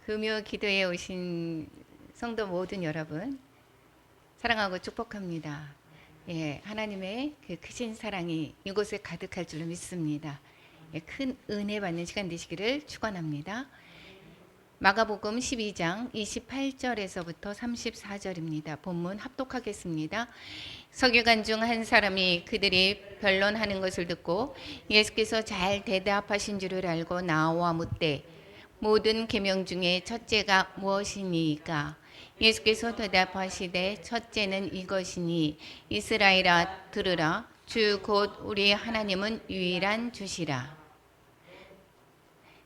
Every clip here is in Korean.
금요 기도에 오신 성도 모든 여러분 사랑하고 축복합니다. 예, 하나님의 그 크신 사랑이 이곳에 가득할 줄로 믿습니다. 예, 큰 은혜 받는 시간 되시기를 축원합니다. 마가복음 12장 28절에서부터 34절입니다. 본문 합독하겠습니다. 서기관 중 한 사람이 그들이 변론하는 것을 듣고 예수께서 잘 대답하신 줄을 알고 나와 묻되 모든 계명 중에 첫째가 무엇이니까? 예수께서 대답하시되 첫째는 이것이니 이스라엘아 들으라 주 곧 우리 하나님은 유일한 주시라.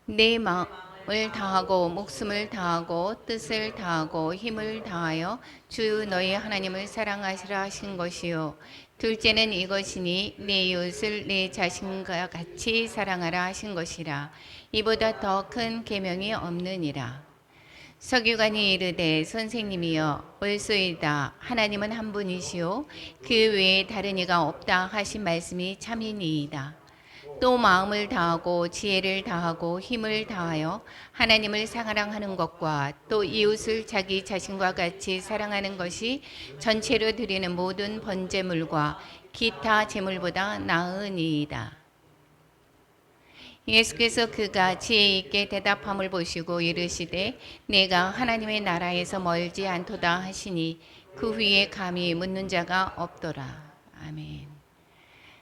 내 마음을 다하고 목숨을 다하고 뜻을 다하고 힘을 다하여 주 너희 하나님을 사랑하시라 하신 것이요 둘째는 이것이니 내 이웃을 내 자신과 같이 사랑하라 하신 것이라. 이보다 더 큰 계명이 없느니라. 서기관이 이르되 선생님이여 옳소이다. 하나님은 한 분이시요 그 외에 다른 이가 없다 하신 말씀이 참이니이다. 또 마음을 다하고 지혜를 다하고 힘을 다하여 하나님을 사랑하는 것과 또 이웃을 자기 자신과 같이 사랑하는 것이 전체로 드리는 모든 번제물과 기타 제물보다 나으니이다. 예수께서 그가 지혜 있게 대답함을 보시고 이르시되 내가 하나님의 나라에서 멀지 않도다 하시니 그 위에 감히 묻는 자가 없더라. 아멘.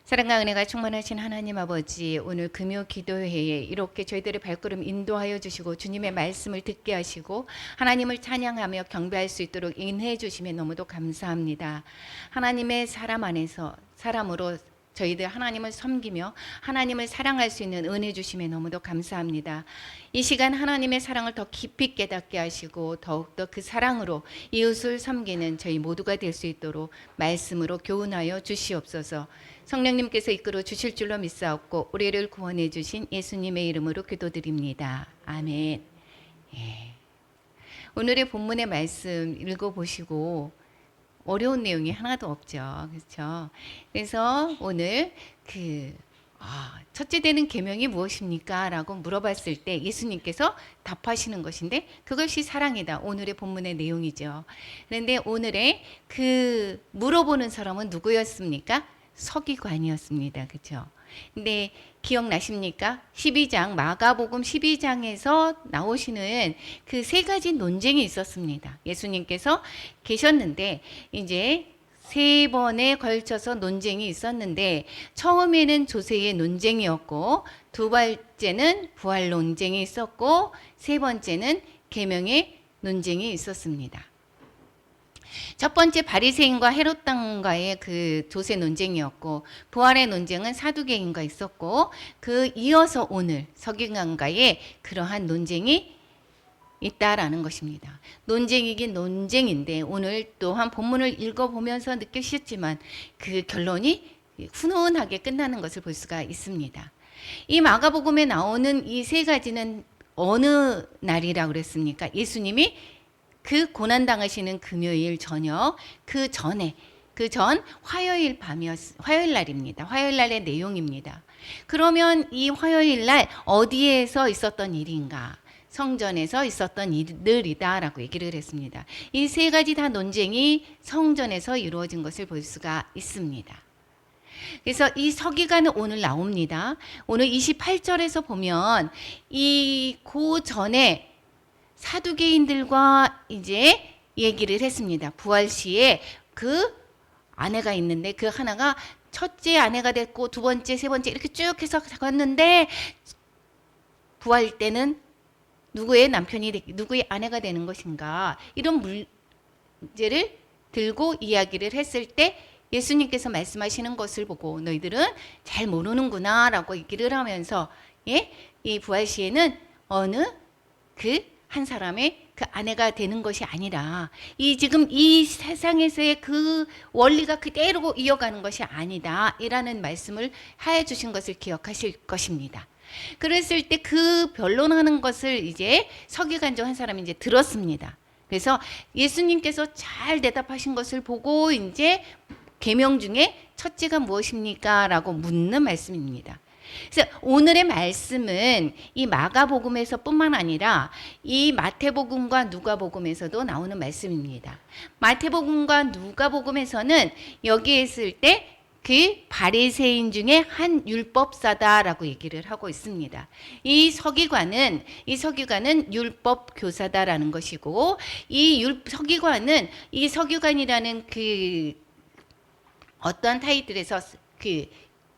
사랑과 은혜가 충만하신 하나님 아버지, 오늘 금요 기도회에 이렇게 저희들의 발걸음 인도하여 주시고 주님의 말씀을 듣게 하시고 하나님을 찬양하며 경배할 수 있도록 인해 주심에 너무도 감사합니다. 하나님의 사람 안에서 사람으로 저희들 하나님을 섬기며 하나님을 사랑할 수 있는 은혜 주심에 너무도 감사합니다. 이 시간 하나님의 사랑을 더 깊이 깨닫게 하시고 더욱더 그 사랑으로 이웃을 섬기는 저희 모두가 될 수 있도록 말씀으로 교훈하여 주시옵소서. 성령님께서 이끌어 주실 줄로 믿사옵고 우리를 구원해 주신 예수님의 이름으로 기도드립니다. 아멘. 예. 오늘의 본문의 말씀 읽어보시고 어려운 내용이 하나도 없죠. 그렇죠? 그래서 오늘 첫째 되는 계명이 무엇입니까? 라고 물어봤을 때 예수님께서 답하시는 것인데 그것이 사랑이다. 오늘의 본문의 내용이죠. 그런데 오늘의 그 물어보는 사람은 누구였습니까? 서기관이었습니다. 그렇죠? 근데 기억나십니까? 12장 마가복음 12장에서 나오시는 그 세 가지 논쟁이 있었습니다. 예수님께서 계셨는데 이제 세 번에 걸쳐서 논쟁이 있었는데 처음에는 조세의 논쟁이었고 두 번째는 부활 논쟁이 있었고 세 번째는 계명의 논쟁이 있었습니다. 첫 번째 바리새인과 헤롯 당과의 그 조세 논쟁이었고 부활의 논쟁은 사두개인과 있었고 그 이어서 오늘 서기관과의 그러한 논쟁이 있다라는 것입니다. 논쟁이긴 논쟁인데 오늘 또한 본문을 읽어보면서 느끼셨지만 그 결론이 훈훈하게 끝나는 것을 볼 수가 있습니다. 이 마가복음에 나오는 이 세 가지는 어느 날이라고 그랬습니까? 예수님이 그 고난당하시는 금요일 저녁 그 전 화요일 화요일 날입니다. 화요일 날의 내용입니다. 그러면 이 화요일 날 어디에서 있었던 일인가? 성전에서 있었던 일들이다라고 얘기를 했습니다. 이 세 가지 다 논쟁이 성전에서 이루어진 것을 볼 수가 있습니다. 그래서 이 서기관은 오늘 나옵니다. 오늘 28절에서 보면 그 전에 사두개인들과 이제 얘기를 했습니다. 부활 시에 그 아내가 있는데 그 하나가 첫째 아내가 됐고 두 번째, 세 번째 이렇게 쭉 해서 갔는데 부활 때는 누구의 누구의 아내가 되는 것인가? 이런 문제를 들고 이야기를 했을 때 예수님께서 말씀하시는 것을 보고 너희들은 잘 모르는구나 라고 얘기를 하면서 이 부활 시에는 어느 한 사람의 그 아내가 되는 것이 아니라 지금 이 세상에서의 그 원리가 그대로 이어가는 것이 아니다 이라는 말씀을 하여 주신 것을 기억하실 것입니다. 그랬을 때 그 변론하는 것을 이제 서기관 중 한 사람이 이제 들었습니다. 그래서 예수님께서 잘 대답하신 것을 보고 이제 계명 중에 첫째가 무엇입니까? 라고 묻는 말씀입니다. 그래서 오늘의 말씀은 이 마가복음에서뿐만 아니라 이 마태복음과 누가복음에서도 나오는 말씀입니다. 마태복음과 누가복음에서는 여기에 있을 때 그 바리새인 중에 한 율법사다라고 얘기를 하고 있습니다. 이 서기관은 율법 교사다라는 것이고, 서기관은 이 서기관이라는 그 어떤 타이틀에서 그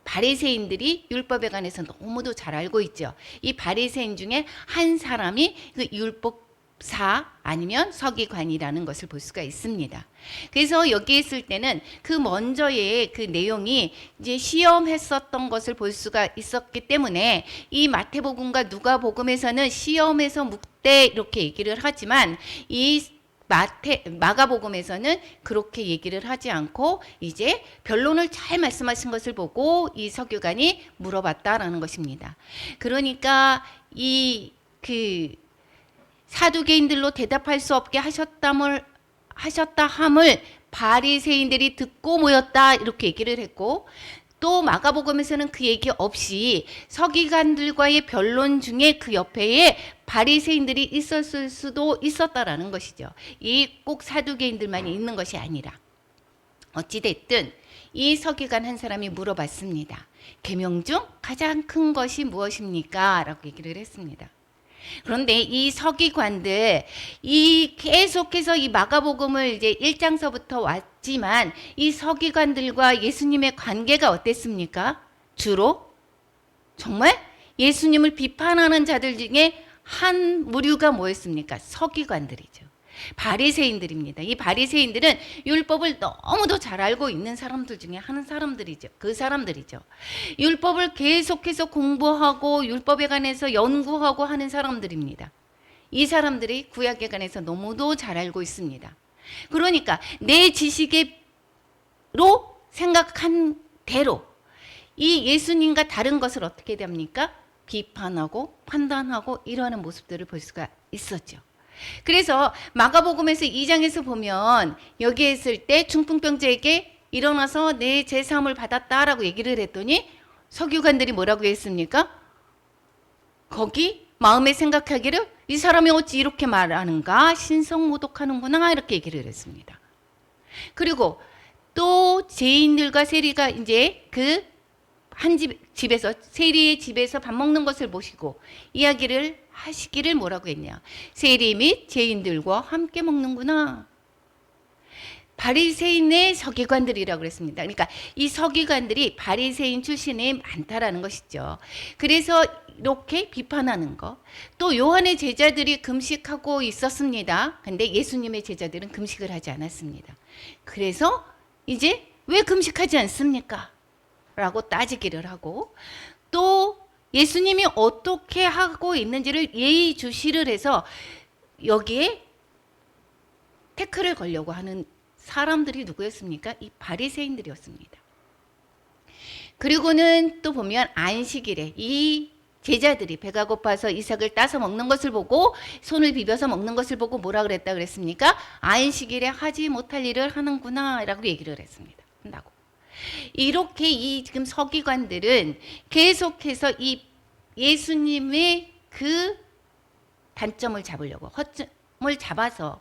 바리새인들이 율법에 관해서 너무도 잘 알고 있죠. 이 바리새인 중에 한 사람이 그 율법사 아니면 서기관이라는 것을 볼 수가 있습니다. 그래서 여기에 있을 때는 그 먼저의 그 내용이 이제 시험했었던 것을 볼 수가 있었기 때문에 이 마태복음과 누가복음에서는 시험에서 묵되 이렇게 얘기를 하지만 이 마가복음에서는 그렇게 얘기를 하지 않고 이제 변론을 잘 말씀하신 것을 보고 이 서기관이 물어봤다라는 것입니다. 그러니까 이 그 사두개인들로 대답할 수 없게 하셨다 함을 바리새인들이 듣고 모였다 이렇게 얘기를 했고, 또 마가복음에서는 그 얘기 없이 서기관들과의 변론 중에 그 옆에 바리새인들이 있었을 수도 있었다라는 것이죠. 이 꼭 사두개인들만이 있는 것이 아니라. 어찌됐든 이 서기관 한 사람이 물어봤습니다. 계명 중 가장 큰 것이 무엇입니까? 라고 얘기를 했습니다. 그런데 이 서기관들, 계속해서 이 마가복음을 이제 1장서부터 왔지만 이 서기관들과 예수님의 관계가 어땠습니까? 주로 정말 예수님을 비판하는 자들 중에 한 무류가 뭐였습니까? 서기관들이죠. 바리새인들입니다. 이 바리새인들은 율법을 너무도 잘 알고 있는 사람들 중에 한 사람들이죠. 그 사람들이죠. 율법을 계속해서 공부하고 율법에 관해서 연구하고 하는 사람들입니다. 이 사람들이 구약에 관해서 너무도 잘 알고 있습니다. 그러니까 내 지식으로 생각한 대로 이 예수님과 다른 것을 어떻게 됩니까? 비판하고 판단하고 이러는 모습들을 볼 수가 있었죠. 그래서 마가복음에서 2장에서 보면 여기에 있을 때 중풍병자에게 일어나서 내 제사함을 받았다라고 얘기를 했더니 서기관들이 뭐라고 했습니까? 거기 마음에 생각하기를 이 사람이 어찌 이렇게 말하는가? 신성모독하는구나 이렇게 얘기를 했습니다. 그리고 또 죄인들과 세리가 이제 그 한 집에서 세리의 집에서 밥 먹는 것을 보시고 이야기를 하시기를 뭐라고 했냐? 세리 및 죄인들과 함께 먹는구나. 바리새인의 서기관들이라고 그랬습니다. 그러니까 이 서기관들이 바리새인 출신이 많다라는 것이죠. 그래서 이렇게 비판하는 거. 또 요한의 제자들이 금식하고 있었습니다. 근데 예수님의 제자들은 금식을 하지 않았습니다. 그래서 이제 왜 금식하지 않습니까? 라고 따지기를 하고, 또 예수님이 어떻게 하고 있는지를 예의주시를 해서 여기에 태클을 걸려고 하는 사람들이 누구였습니까? 이 바리새인들이었습니다. 그리고는 또 보면 안식일에 이 제자들이 배가 고파서 이삭을 따서 먹는 것을 보고 손을 비벼서 먹는 것을 보고 뭐라 그랬다 그랬습니까? 안식일에 하지 못할 일을 하는구나 라고 얘기를 했습니다. 한다고. 이렇게 이 지금 서기관들은 계속해서 이 예수님의 그 단점을 잡으려고 허점을 잡아서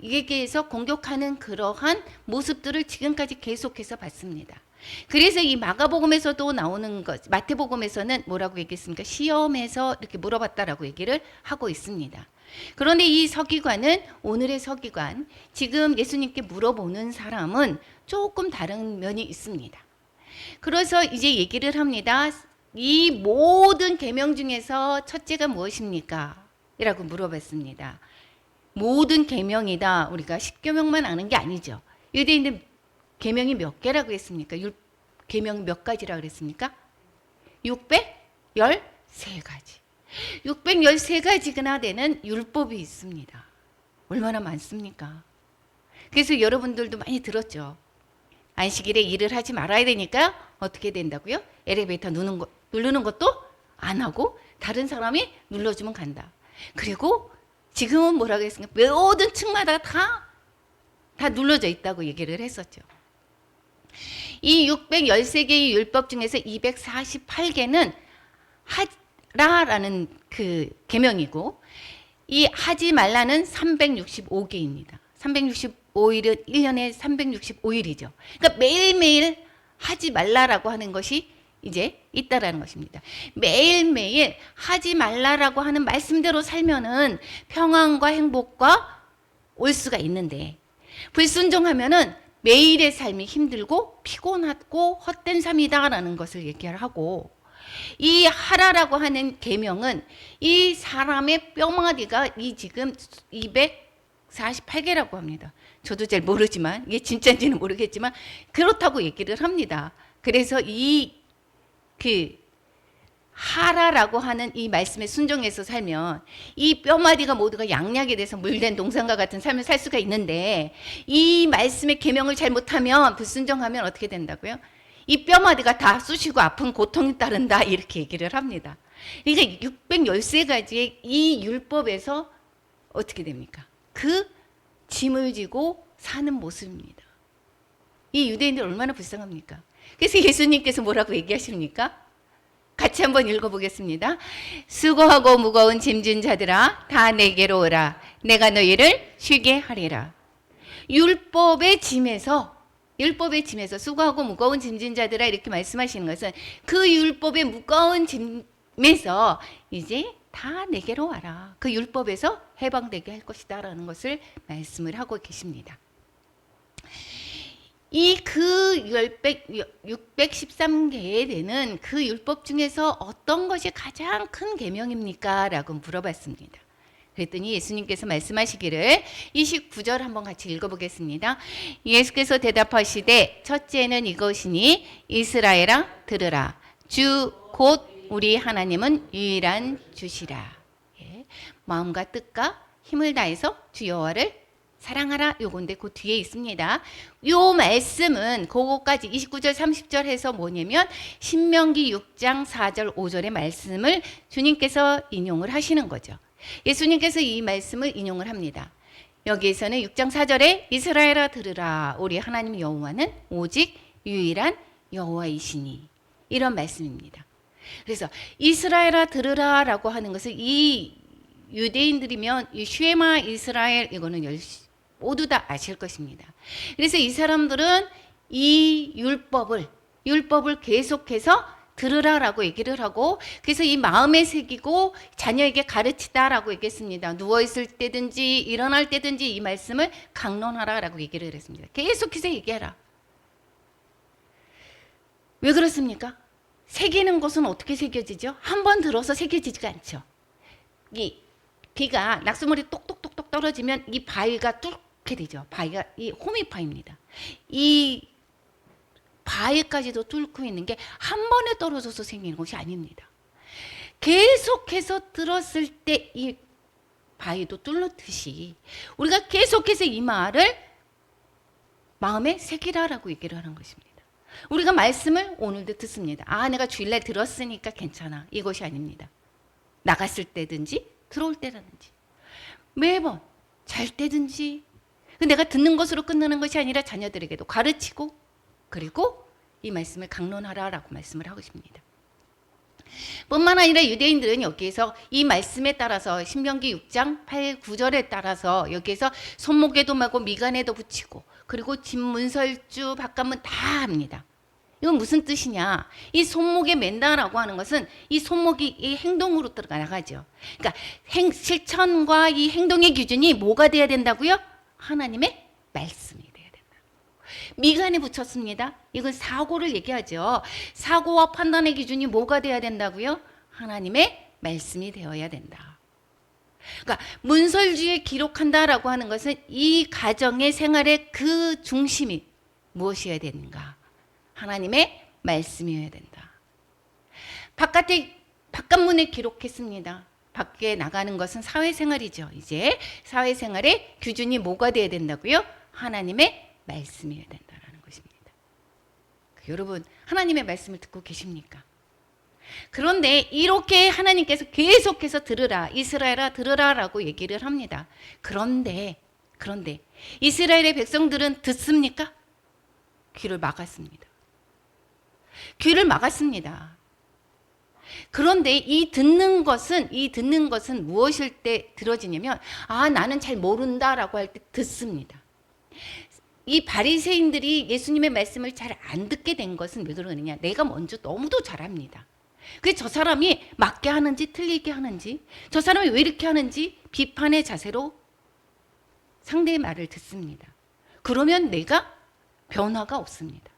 여기에서 공격하는 그러한 모습들을 지금까지 계속해서 봤습니다. 그래서 이 마가복음에서도 나오는 것, 마태복음에서는 뭐라고 얘기했습니까? 시험에서 이렇게 물어봤다라고 얘기를 하고 있습니다. 그런데 이 서기관은, 오늘의 서기관, 지금 예수님께 물어보는 사람은 조금 다른 면이 있습니다. 그래서 이제 얘기를 합니다. 이 모든 계명 중에서 첫째가 무엇입니까? 이라고 물어봤습니다. 모든 계명이다. 우리가 10계명만 아는 게 아니죠. 유대인들 계명이 몇 개라고 했습니까? 계명이 몇 가지라고 그랬습니까? 613가지. 613가지나 되는 율법이 있습니다. 얼마나 많습니까? 그래서 여러분들도 많이 들었죠. 안식일에 일을 하지 말아야 되니까 어떻게 된다고요? 엘리베이터 누르는 것도 안 하고 다른 사람이 눌러주면 간다. 그리고 지금은 뭐라고 했습니까? 모든 층마다 다 눌러져 있다고 얘기를 했었죠. 이 613개의 율법 중에서 248개는 하라라는 그 계명이고, 이 하지 말라는 365개입니다. 365일은 1년에 365일이죠. 그러니까 매일매일 하지 말라라고 하는 것이 이제 있다라는 것입니다. 매일매일 하지 말라라고 하는 말씀대로 살면은 평안과 행복과 올 수가 있는데, 불순종하면은 매일의 삶이 힘들고 피곤하고 헛된 삶이다라는 것을 얘기하고, 이 하라라고 하는 계명은 이 사람의 뼈마디가 이 지금 248개라고 합니다. 저도 잘 모르지만, 이게 진짜인지는 모르겠지만 그렇다고 얘기를 합니다. 그래서 하라라고 하는 이 말씀에 순종해서 살면 이 뼈마디가 모두가 양약이 돼서 물된 동산과 같은 삶을 살 수가 있는데, 이 말씀의 계명을 잘못하면, 불순종하면 어떻게 된다고요? 이 뼈마디가 다 쑤시고 아픈 고통이 따른다, 이렇게 얘기를 합니다. 그러니까 613가지의 이 율법에서 어떻게 됩니까? 그 짐을 지고 사는 모습입니다. 이 유대인들 얼마나 불쌍합니까? 그래서 예수님께서 뭐라고 얘기하십니까? 같이 한번 읽어보겠습니다. 수고하고 무거운 짐진 자들아, 다 내게로 오라. 내가 너희를 쉬게 하리라. 율법의 짐에서 수고하고 무거운 짐진 자들아, 이렇게 말씀하시는 것은 그 율법의 무거운 짐에서 이제 다 내게로 와라. 그 율법에서 해방되게 할 것이다 라는 것을 말씀을 하고 계십니다. 이 그 613개에 되는 그 율법 중에서 어떤 것이 가장 큰 계명입니까? 라고 물어봤습니다. 그랬더니 예수님께서 말씀하시기를, 29절 한번 같이 읽어보겠습니다. 예수께서 대답하시되 첫째는 이것이니 이스라엘아 들으라. 주 곧 우리 하나님은 유일한 주시라. 예. 마음과 뜻과 힘을 다해서 주 여호와를 사랑하라. 요건데 그 뒤에 있습니다. 요 말씀은 그거까지 29절 30절 해서 뭐냐면 신명기 6장 4절 5절의 말씀을 주님께서 인용을 하시는 거죠. 예수님께서 이 말씀을 인용을 합니다. 여기에서는 6장 4절에 이스라엘아 들으라. 우리 하나님 여호와는 오직 유일한 여호와이시니, 이런 말씀입니다. 그래서 이스라엘아 들으라 라고 하는 것을 이 유대인들이면 이 쉐마 이스라엘, 이거는 모두 다 아실 것입니다. 그래서 이 사람들은 이 율법을 계속해서 들으라라고 얘기를 하고, 그래서 이 마음에 새기고 자녀에게 가르치다라고 얘기했습니다. 누워있을 때든지 일어날 때든지 이 말씀을 강론하라라고 얘기를 했습니다. 계속해서 얘기하라. 왜 그렇습니까? 새기는 것은 어떻게 새겨지죠? 한 번 들어서 새겨지지가 않죠. 이 비가 낙수물이 똑똑똑똑 떨어지면 이 바위가 뚫게 되죠. 바위가 이 호미파입니다. 이 바위까지도 뚫고 있는 게 한 번에 떨어져서 생기는 것이 아닙니다. 계속해서 들었을 때 이 바위도 뚫듯이 우리가 계속해서 이 말을 마음에 새기라라고 얘기를 하는 것입니다. 우리가 말씀을 오늘도 듣습니다. 아, 내가 주일날 들었으니까 괜찮아. 이것이 아닙니다. 나갔을 때든지 들어올 때라든지 매번 잘 때든지 내가 듣는 것으로 끝나는 것이 아니라 자녀들에게도 가르치고, 그리고 이 말씀을 강론하라라고 말씀을 하고 있습니다. 뿐만 아니라 유대인들은 여기에서 이 말씀에 따라서 신명기 6장 8, 9절에 따라서 여기에서 손목에도 매고 미간에도 붙이고, 그리고 집문설주 바깥문 다 합니다. 이건 무슨 뜻이냐? 이 손목에 맨다라고 하는 것은 이 손목이 이 행동으로 들어가죠. 그러니까 실천과 이 행동의 기준이 뭐가 돼야 된다고요? 하나님의 말씀이 돼야 된다. 미간에 붙였습니다. 이건 사고를 얘기하죠. 사고와 판단의 기준이 뭐가 돼야 된다고요? 하나님의 말씀이 되어야 된다. 그러니까 문설주에 기록한다라고 하는 것은 이 가정의 생활의 그 중심이 무엇이어야 되는가? 하나님의 말씀이어야 된다. 바깥문에 기록했습니다. 밖에 나가는 것은 사회생활이죠. 이제 사회생활의 기준이 뭐가 돼야 된다고요? 하나님의 말씀이어야 된다는 것입니다. 여러분, 하나님의 말씀을 듣고 계십니까? 그런데 이렇게 하나님께서 계속해서 들으라, 이스라엘아 들으라라고 얘기를 합니다. 그런데 이스라엘의 백성들은 듣습니까? 귀를 막았습니다. 귀를 막았습니다. 그런데 이 듣는 것은 무엇일 때 들어지냐면, 나는 잘 모른다라고 할 때 듣습니다. 이 바리새인들이 예수님의 말씀을 잘 안 듣게 된 것은 왜 그러느냐? 내가 먼저 너무도 잘합니다. 그래서 저 사람이 맞게 하는지 틀리게 하는지, 저 사람이 왜 이렇게 하는지 비판의 자세로 상대의 말을 듣습니다. 그러면 내가 변화가 없습니다.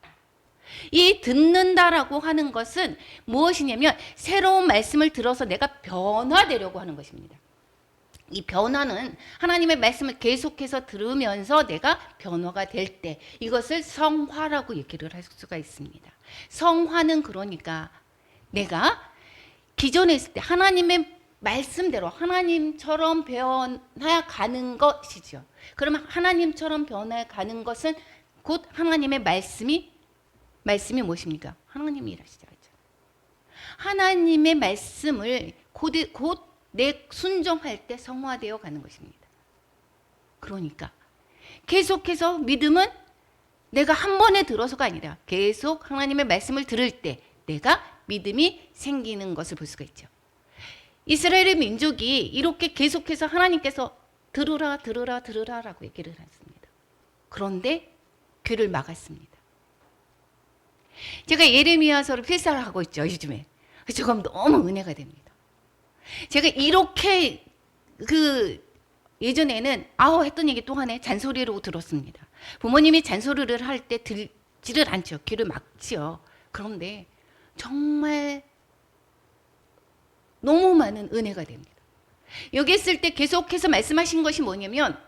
이 듣는다라고 하는 것은 무엇이냐면 새로운 말씀을 들어서 내가 변화되려고 하는 것입니다. 이 변화는 하나님의 말씀을 계속해서 들으면서 내가 변화가 될 때, 이것을 성화라고 얘기를 할 수가 있습니다. 성화는 그러니까 내가 기존에 있을 때 하나님의 말씀대로 하나님처럼 변화가는 것이죠. 그러면 하나님처럼 변화가는 것은 곧 하나님의 말씀이 무엇입니까? 하나님이 일하시죠. 하나님의 말씀을 곧 내 순종할 때 성화되어 가는 것입니다. 그러니까 계속해서 믿음은 내가 한 번에 들어서가 아니라 계속 하나님의 말씀을 들을 때 내가 믿음이 생기는 것을 볼 수가 있죠. 이스라엘의 민족이 이렇게 계속해서 하나님께서 들으라라고 얘기를 했습니다. 그런데 귀를 막았습니다. 제가 예레미야서를 필사를 하고 있죠, 요즘에. 저거 너무 은혜가 됩니다. 제가 이렇게 예전에는 했던 얘기 또 하네, 잔소리로 들었습니다. 부모님이 잔소리를 할 때 듣지를 않죠. 귀를 막지요. 그런데 정말 너무 많은 은혜가 됩니다. 여기 있을 때 계속해서 말씀하신 것이 뭐냐면,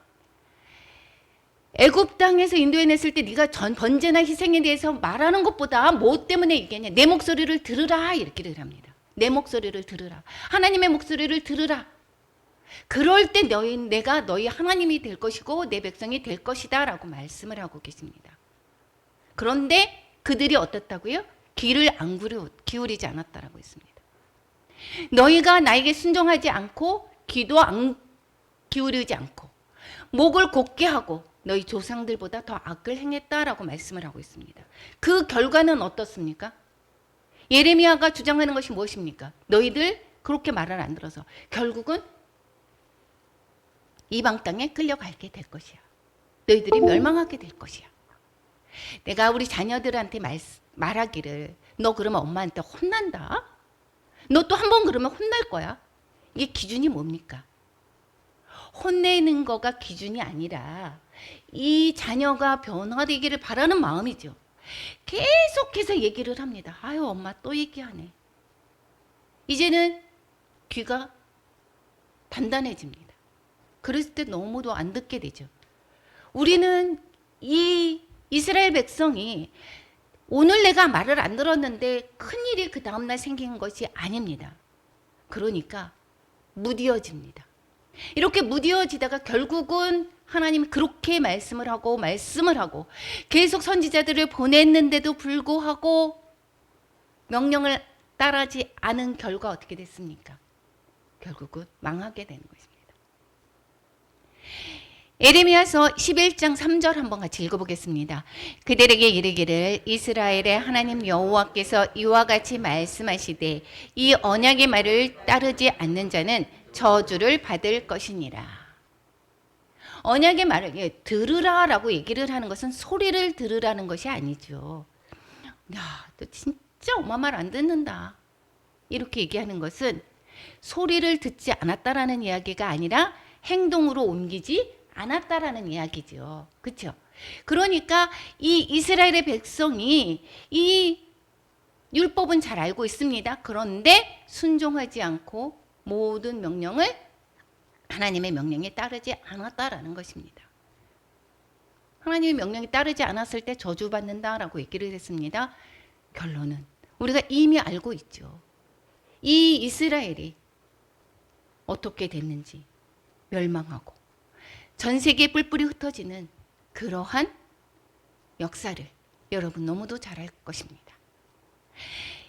애굽 땅에서 인도해냈을 때 네가 번제나 희생에 대해서 말하는 것보다 뭐 때문에 얘기하냐, 내 목소리를 들으라, 이렇게 합니다. 내 목소리를 들으라. 하나님의 목소리를 들으라. 그럴 때 내가 너희 하나님이 될 것이고 내 백성이 될 것이다 라고 말씀을 하고 계십니다. 그런데 그들이 어떻다고요? 귀를 안 기울이지 않았다라고 했습니다. 너희가 나에게 순종하지 않고 귀도 안 기울이지 않고 목을 곧게 하고 너희 조상들보다 더 악을 행했다라고 말씀을 하고 있습니다. 그 결과는 어떻습니까? 예레미야가 주장하는 것이 무엇입니까? 너희들 그렇게 말을 안 들어서 결국은 이방 땅에 끌려가게 될 것이야. 너희들이 멸망하게 될 것이야. 내가 우리 자녀들한테 말하기를, 너 그러면 엄마한테 혼난다? 너 또 한 번 그러면 혼날 거야? 이게 기준이 뭡니까? 혼내는 거가 기준이 아니라 이 자녀가 변화되기를 바라는 마음이죠. 계속해서 얘기를 합니다. 아유, 엄마 또 얘기하네. 이제는 귀가 단단해집니다. 그랬을 때 너무도 안 듣게 되죠. 우리는 이 이스라엘 백성이 오늘 내가 말을 안 들었는데 큰일이 그 다음날 생긴 것이 아닙니다. 그러니까 무뎌집니다. 이렇게 무뎌지다가 결국은 하나님이 그렇게 말씀을 하고 계속 선지자들을 보냈는데도 불구하고 명령을 따르지 않은 결과 어떻게 됐습니까? 결국은 망하게 되는 것입니다. 예레미야서 11장 3절 한번 같이 읽어보겠습니다. 그들에게 이르기를 이스라엘의 하나님 여호와께서 이와 같이 말씀하시되 이 언약의 말을 따르지 않는 자는 저주를 받을 것이니라. 언약의 말을 들으라라고 얘기를 하는 것은 소리를 들으라는 것이 아니죠. 야, 너 진짜 엄마 말 안 듣는다. 이렇게 얘기하는 것은 소리를 듣지 않았다라는 이야기가 아니라 행동으로 옮기지 않았다라는 이야기죠. 그렇죠? 그러니까 이 이스라엘의 백성이 이 율법은 잘 알고 있습니다. 그런데 순종하지 않고 모든 명령을 하나님의 명령에 따르지 않았다라는 것입니다. 하나님의 명령에 따르지 않았을 때 저주받는다라고 얘기를 했습니다. 결론은 우리가 이미 알고 있죠. 이 이스라엘이 어떻게 됐는지, 멸망하고 전 세계에 뿔뿔이 흩어지는 그러한 역사를 여러분 너무도 잘 알 것입니다.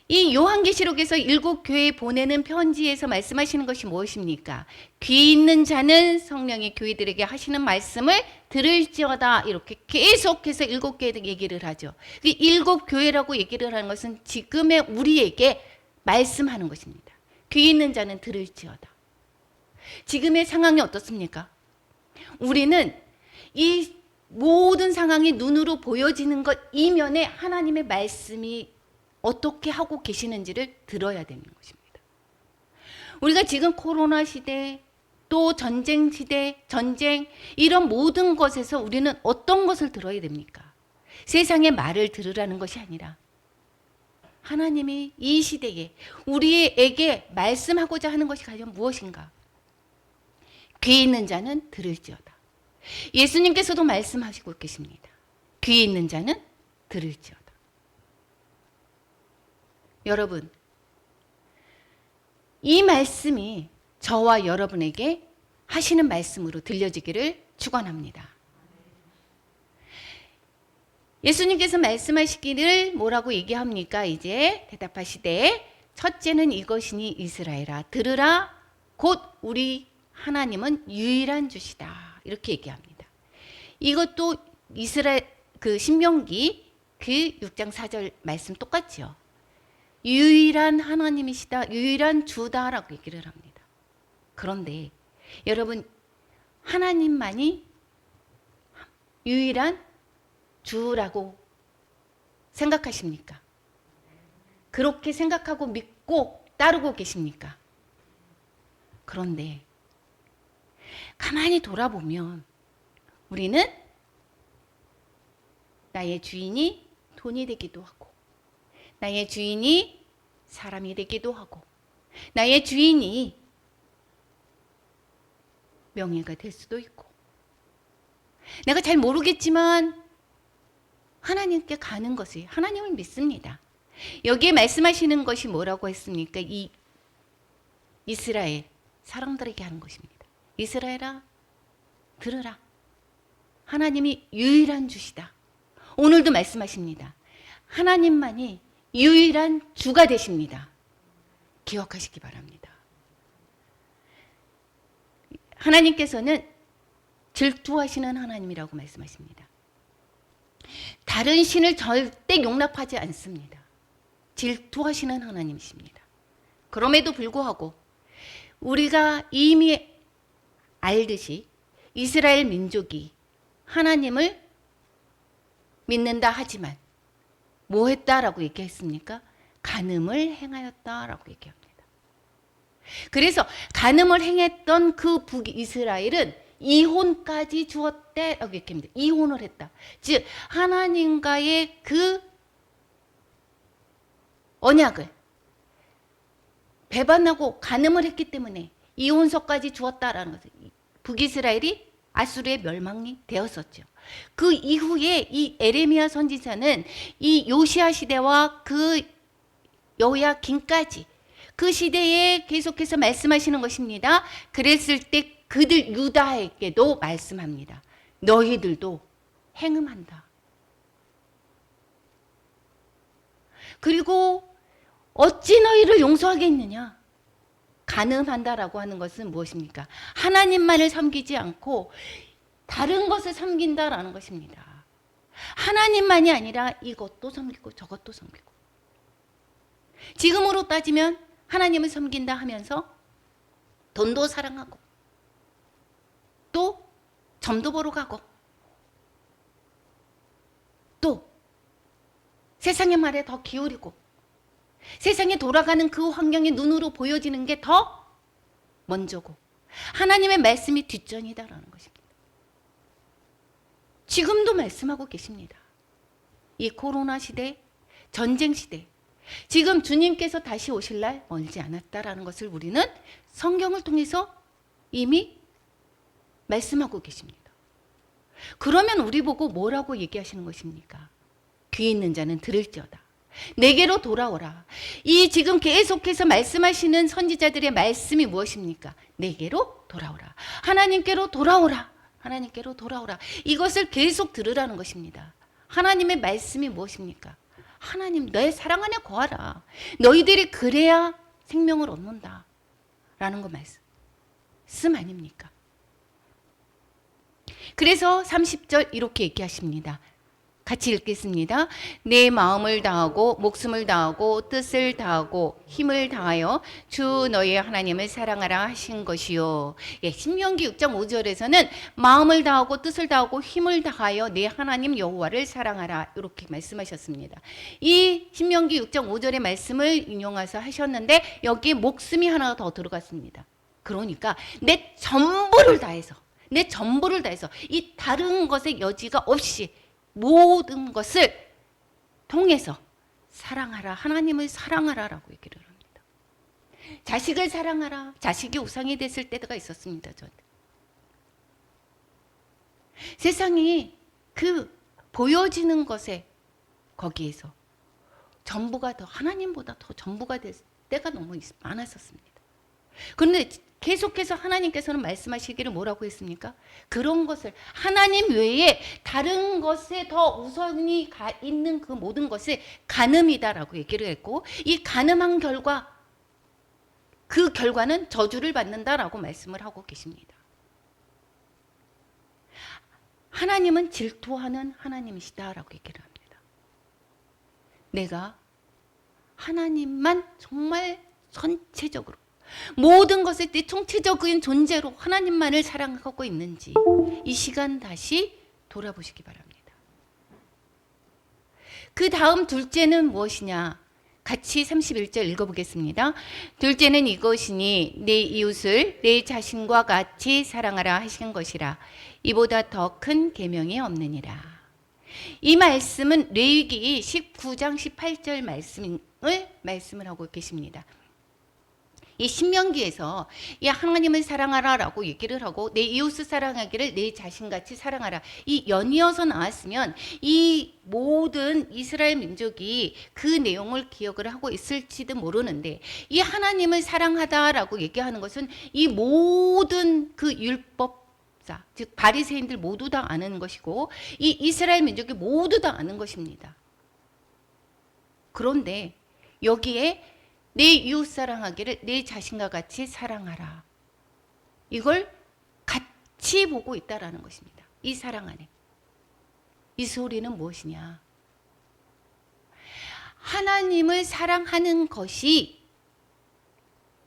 이 요한계시록에서 7교회에 보내는 편지에서 말씀하시는 것이 무엇입니까? 귀 있는 자는 성령이 교회들에게 하시는 말씀을 들을지어다, 이렇게 계속해서 7교회에 얘기를 하죠. 7교회라고 얘기를 하는 것은 지금의 우리에게 말씀하는 것입니다. 귀 있는 자는 들을지어다. 지금의 상황이 어떻습니까? 우리는 이 모든 상황이 눈으로 보여지는 것 이면에 하나님의 말씀이 어떻게 하고 계시는지를 들어야 되는 것입니다. 우리가 지금 코로나 시대, 또 전쟁 시대, 전쟁 이런 모든 것에서 우리는 어떤 것을 들어야 됩니까? 세상의 말을 들으라는 것이 아니라 하나님이 이 시대에 우리에게 말씀하고자 하는 것이 과연 무엇인가? 귀 있는 자는 들을지어다. 예수님께서도 말씀하시고 계십니다. 귀 있는 자는 들을지어다. 여러분, 이 말씀이 저와 여러분에게 하시는 말씀으로 들려지기를 축원합니다. 예수님께서 말씀하시기를 뭐라고 얘기합니까? 이제 대답하시되 첫째는 이것이니 이스라엘아 들으라 곧 우리 하나님은 유일한 주시다. 이렇게 얘기합니다. 이것도 이스라엘 그 신명기 그 6장 4절 말씀 똑같죠. 유일한 하나님이시다. 유일한 주다라고 얘기를 합니다. 그런데 여러분 하나님만이 유일한 주라고 생각하십니까? 그렇게 생각하고 믿고 따르고 계십니까? 그런데 가만히 돌아보면 우리는 나의 주인이 돈이 되기도 하고 나의 주인이 사람이 되기도 하고 나의 주인이 명예가 될 수도 있고 내가 잘 모르겠지만 하나님께 가는 것을 하나님을 믿습니다. 여기에 말씀하시는 것이 뭐라고 했습니까? 이 이스라엘 사람들에게 하는 것입니다. 이스라엘아 들으라. 하나님이 유일한 주시다. 오늘도 말씀하십니다. 하나님만이 유일한 주가 되십니다. 기억하시기 바랍니다. 하나님께서는 질투하시는 하나님이라고 말씀하십니다. 다른 신을 절대 용납하지 않습니다. 질투하시는 하나님이십니다. 그럼에도 불구하고 우리가 이미 알듯이 이스라엘 민족이 하나님을 믿는다 하지만 뭐 했다라고 얘기했습니까? 간음을 행하였다라고 얘기합니다. 그래서 간음을 행했던 그 북이스라엘은 이혼까지 주었대라고 얘기합니다. 이혼을 했다. 즉 하나님과의 그 언약을 배반하고 간음을 했기 때문에 이혼서까지 주었다라는 것을 북이스라엘이 아수르의 멸망이 되었었죠. 그 이후에 이 에레미야 선지자는 이 요시야 시대와 그 여호야김까지 그 시대에 계속해서 말씀하시는 것입니다. 그랬을 때 그들 유다에게도 말씀합니다. 너희들도 행음한다. 그리고 어찌 너희를 용서하겠느냐? 간음한다라고 하는 것은 무엇입니까? 하나님만을 섬기지 않고 다른 것을 섬긴다라는 것입니다. 하나님만이 아니라 이것도 섬기고 저것도 섬기고. 지금으로 따지면 하나님을 섬긴다 하면서 돈도 사랑하고 또 점도 보러 가고 또 세상의 말에 더 기울이고 세상에 돌아가는 그 환경이 눈으로 보여지는 게 더 먼저고 하나님의 말씀이 뒷전이다라는 것입니다. 지금도 말씀하고 계십니다. 이 코로나 시대, 전쟁 시대, 지금 주님께서 다시 오실 날 멀지 않았다라는 것을 우리는 성경을 통해서 이미 말씀하고 계십니다. 그러면 우리 보고 뭐라고 얘기하시는 것입니까? 귀 있는 자는 들을지어다. 내게로 돌아오라. 이 지금 계속해서 말씀하시는 선지자들의 말씀이 무엇입니까? 내게로 돌아오라. 하나님께로 돌아오라. 하나님께로 돌아오라. 이것을 계속 들으라는 것입니다. 하나님의 말씀이 무엇입니까? 하나님 너의 사랑 안에 거하라. 너희들이 그래야 생명을 얻는다. 라는 거 말씀 아닙니까? 그래서 30절 이렇게 얘기하십니다. 같이 읽겠습니다. 내 마음을 다하고 목숨을 다하고 뜻을 다하고 힘을 다하여 주 너의 하나님을 사랑하라 하신 것이요. 예, 신명기 6장 5절에서는 마음을 다하고 뜻을 다하고 힘을 다하여 내 하나님 여호와를 사랑하라 이렇게 말씀하셨습니다. 이 신명기 6장 5절의 말씀을 인용해서 하셨는데 여기에 목숨이 하나 더 들어갔습니다. 그러니까 내 전부를 다해서 이 다른 것의 여지가 없이 모든 것을 통해서 사랑하라, 하나님을 사랑하라라고 얘기를 합니다. 자식을 사랑하라. 자식이 우상이 됐을 때가 있었습니다. 저한테. 세상이 그 보여지는 것에 거기에서 전부가 더 하나님보다 더 전부가 될 때가 너무 많았었습니다. 그런데 계속해서 하나님께서는 말씀하시기를 뭐라고 했습니까? 그런 것을 하나님 외에 다른 것에 더 우선이 있는 그 모든 것을 간음이다라고 얘기를 했고 이 간음한 결과 그 결과는 저주를 받는다라고 말씀을 하고 계십니다. 하나님은 질투하는 하나님이시다라고 얘기를 합니다. 내가 하나님만 정말 전체적으로 모든 것을 때 총체적인 존재로 하나님만을 사랑하고 있는지 이 시간 다시 돌아보시기 바랍니다. 그 다음 둘째는 무엇이냐? 같이 31절 읽어보겠습니다. 둘째는 이것이니 내 이웃을 내 자신과 같이 사랑하라 하신 것이라. 이보다 더 큰 계명이 없느니라. 이 말씀은 레위기 19장 18절 말씀을 하고 계십니다. 이 신명기에서 이 하나님을 사랑하라라고 얘기를 하고 내 이웃을 사랑하기를 내 자신같이 사랑하라. 이 연이어서 나왔으면 이 모든 이스라엘 민족이 그 내용을 기억을 하고 있을지도 모르는데 이 하나님을 사랑하다라고 얘기하는 것은 이 모든 그 율법사 즉 바리새인들 모두 다 아는 것이고 이 이스라엘 민족이 모두 다 아는 것입니다. 그런데 여기에 내 이웃 사랑하기를 내 자신과 같이 사랑하라. 이걸 같이 보고 있다라는 것입니다. 이 사랑 안에. 이 소리는 무엇이냐? 하나님을 사랑하는 것이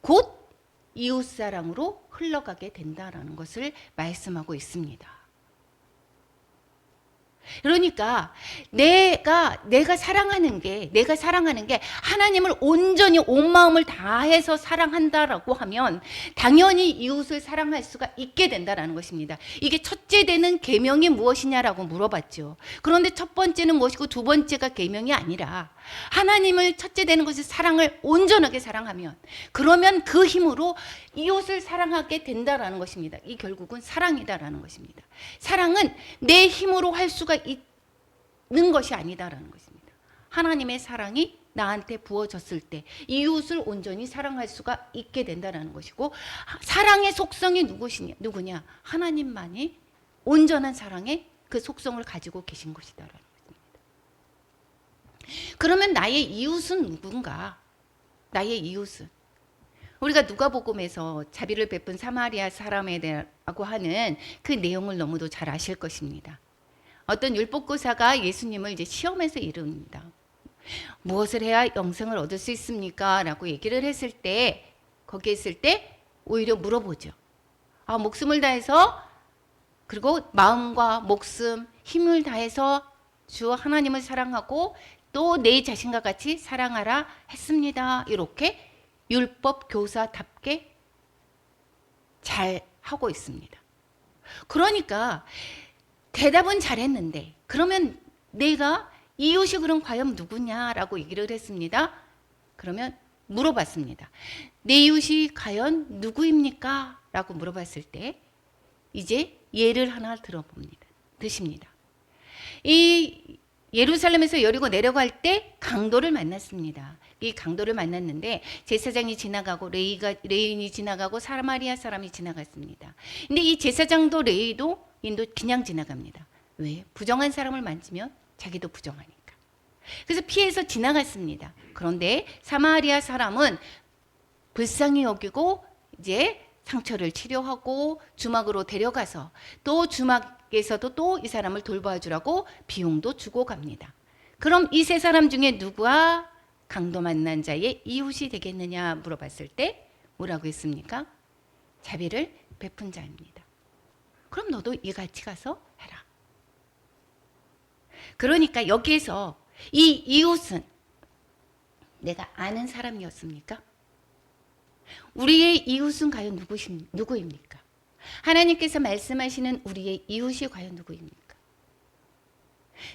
곧 이웃 사랑으로 흘러가게 된다라는 것을 말씀하고 있습니다. 그러니까 내가 사랑하는 게 하나님을 온전히 온 마음을 다해서 사랑한다라고 하면 당연히 이웃을 사랑할 수가 있게 된다라는 것입니다. 이게 첫째 되는 계명이 무엇이냐라고 물어봤죠. 그런데 첫 번째는 무엇이고 두 번째가 계명이 아니라 하나님을 첫째 되는 것이 사랑을 온전하게 사랑하면 그러면 그 힘으로 이웃을 사랑하게 된다라는 것입니다. 이 결국은 사랑이다라는 것입니다. 사랑은 내 힘으로 할 수가 있는 것이 아니다라는 것입니다. 하나님의 사랑이 나한테 부어졌을 때 이웃을 온전히 사랑할 수가 있게 된다라는 것이고 사랑의 속성이 누구냐? 하나님만이 온전한 사랑의 그 속성을 가지고 계신 것이다라는 것입니다. 그러면 나의 이웃은 누군가? 나의 이웃은 우리가 누가복음에서 자비를 베푼 사마리아 사람에 대하고 하는 그 내용을 너무도 잘 아실 것입니다. 어떤 율법교사가 예수님을 이제 시험해서 이릅니다. 무엇을 해야 영생을 얻을 수 있습니까? 라고 얘기를 했을 때 거기에 있을 때 오히려 물어보죠. 목숨을 다해서 그리고 마음과 목숨 힘을 다해서 주 하나님을 사랑하고 또 내 자신과 같이 사랑하라 했습니다. 이렇게 율법 교사답게 잘 하고 있습니다. 그러니까 대답은 잘했는데 그러면 내가 이웃이 그럼 과연 누구냐라고 얘기를 했습니다. 그러면 물어봤습니다. 내 이웃이 과연 누구입니까? 라고 물어봤을 때 이제 예를 하나 들어봅니다. 드십니다. 이 예루살렘에서 여리고 내려갈 때 강도를 만났습니다. 이 강도를 만났는데 제사장이 지나가고 레위인이 지나가고 사마리아 사람이 지나갔습니다. 근데 이 제사장도 레위도 인도 그냥 지나갑니다. 왜? 부정한 사람을 만지면 자기도 부정하니까. 그래서 피해서 지나갔습니다. 그런데 사마리아 사람은 불쌍히 여기고 이제 상처를 치료하고 주막으로 데려가서 또 주막에서도 또 이 사람을 돌봐주라고 비용도 주고 갑니다. 그럼 이 세 사람 중에 누구와 강도 만난 자의 이웃이 되겠느냐 물어봤을 때 뭐라고 했습니까? 자비를 베푼 자입니다. 그럼 너도 이같이 가서 해라. 그러니까 여기에서 이 이웃은 내가 아는 사람이었습니까? 우리의 이웃은 과연 누구입니까? 하나님께서 말씀하시는 우리의 이웃이 과연 누구입니까?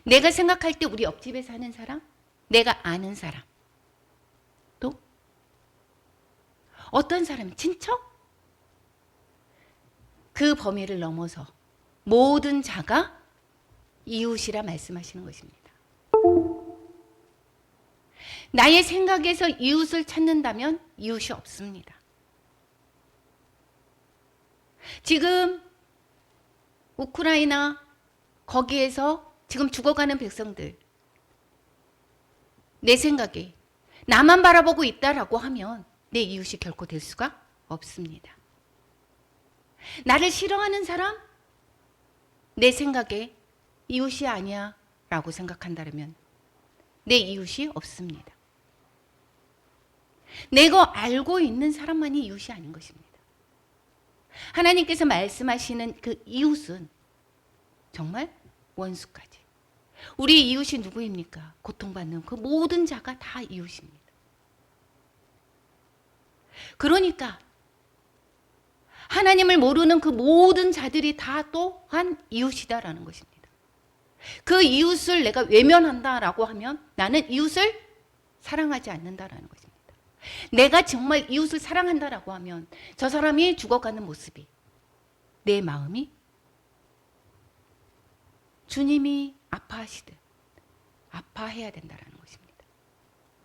내가 생각할 때 우리 옆집에 사는 사람, 내가 아는 사람, 또 어떤 사람, 친척? 그 범위를 넘어서 모든 자가 이웃이라 말씀하시는 것입니다. 나의 생각에서 이웃을 찾는다면 이웃이 없습니다. 지금 우크라이나 거기에서 지금 죽어가는 백성들, 내 생각에 나만 바라보고 있다라고 하면 내 이웃이 결코 될 수가 없습니다. 나를 싫어하는 사람, 내 생각에 이웃이 아니야 라고 생각한다면 내 이웃이 없습니다. 내가 알고 있는 사람만이 이웃이 아닌 것입니다. 하나님께서 말씀하시는 그 이웃은 정말 원수까지. 우리 이웃이 누구입니까? 고통받는 그 모든 자가 다 이웃입니다. 그러니까 하나님을 모르는 그 모든 자들이 다 또한 이웃이다라는 것입니다. 그 이웃을 내가 외면한다라고 하면 나는 이웃을 사랑하지 않는다라는 것입니다. 내가 정말 이웃을 사랑한다라고 하면 저 사람이 죽어가는 모습이 내 마음이 주님이 아파하시듯 아파해야 된다라는 것입니다.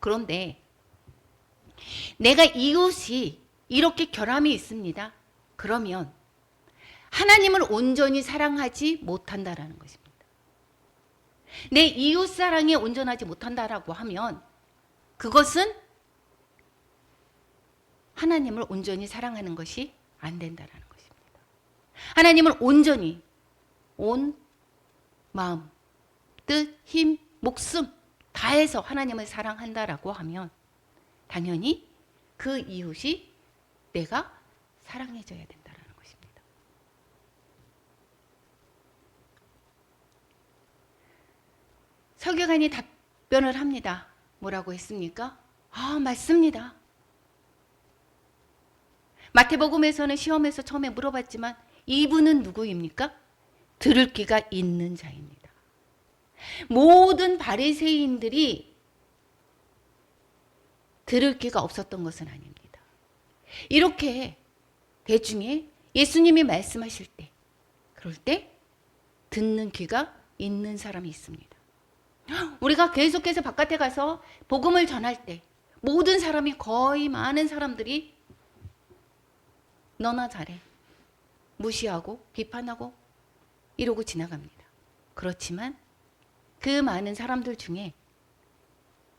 그런데 내가 이웃이 이렇게 결함이 있습니다. 그러면 하나님을 온전히 사랑하지 못한다라는 것입니다. 내 이웃 사랑에 온전하지 못한다라고 하면 그것은 하나님을 온전히 사랑하는 것이 안 된다라는 것입니다. 하나님을 온전히 온 마음, 뜻, 힘, 목숨 다해서 하나님을 사랑한다라고 하면 당연히 그 이웃이 내가 사랑해줘야 된다라는 것입니다. 서기관이 답변을 합니다. 뭐라고 했습니까? 맞습니다. 마태복음에서는 시험에서 처음에 물어봤지만 이분은 누구입니까? 들을 귀가 있는 자입니다. 모든 바리새인들이 들을 귀가 없었던 것은 아닙니다. 이렇게 대중에 예수님이 말씀하실 때, 그럴 때 듣는 귀가 있는 사람이 있습니다. 우리가 계속해서 바깥에 가서 복음을 전할 때 모든 사람이 거의 많은 사람들이 너나 잘해 무시하고 비판하고 이러고 지나갑니다. 그렇지만 그 많은 사람들 중에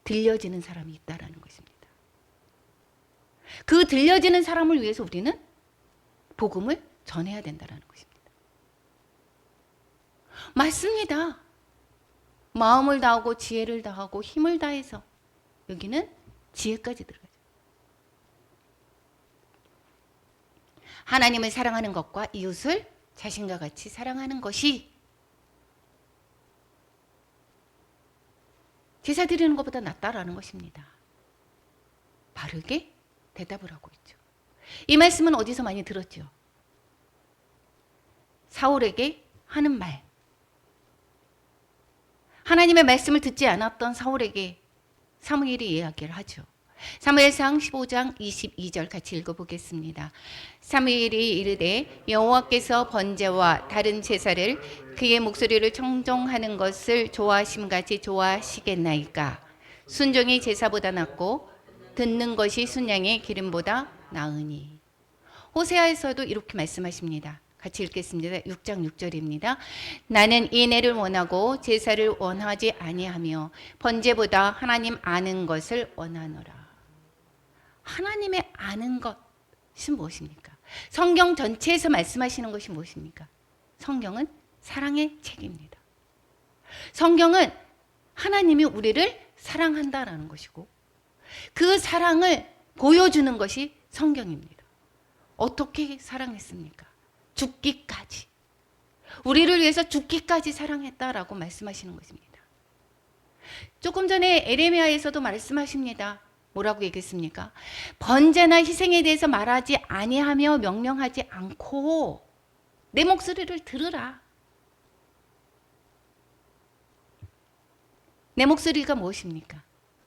들려지는 사람이 있다라는 것입니다. 그 들려지는 사람을 위해서 우리는 복음을 전해야 된다는 것입니다. 맞습니다. 마음을 다하고 지혜를 다하고 힘을 다해서 여기는 지혜까지 들어가죠. 하나님을 사랑하는 것과 이웃을 자신과 같이 사랑하는 것이 제사 드리는 것보다 낫다라는 것입니다. 바르게 대답을 하고 있죠. 이 말씀은 어디서 많이 들었죠? 사울에게 하는 말. 하나님의 말씀을 듣지 않았던 사울에게 사무엘이 이야기를 하죠. 사무엘상 15장 22절 같이 읽어보겠습니다. 사무엘이 이르되 여호와께서 번제와 다른 제사를 그의 목소리를 청종하는 것을 좋아하심같이 좋아하시겠나이까. 순종이 제사보다 낫고 듣는 것이 순양의 기름보다 나으니. 호세아에서도 이렇게 말씀하십니다. 같이 읽겠습니다. 6장 6절입니다. 나는 인애를 원하고 제사를 원하지 아니하며 번제보다 하나님 아는 것을 원하노라. 하나님의 아는 것은 무엇입니까? 성경 전체에서 말씀하시는 것이 무엇입니까? 성경은 사랑의 책입니다. 성경은 하나님이 우리를 사랑한다라는 것이고 그 사랑을 보여주는 것이 성경입니다. 어떻게 사랑했습니까? 죽기까지. 우리를 위해서 죽기까지 사랑했다라고 말씀하시는 것입니다. 조금 전에 에레미야에서도 말씀하십니다. 뭐라고 얘기했습니까? 번제나 희생에 대해서 말하지 아니하며 명령하지 않고 내 목소리를 들으라. 내 목소리가 무엇입니까?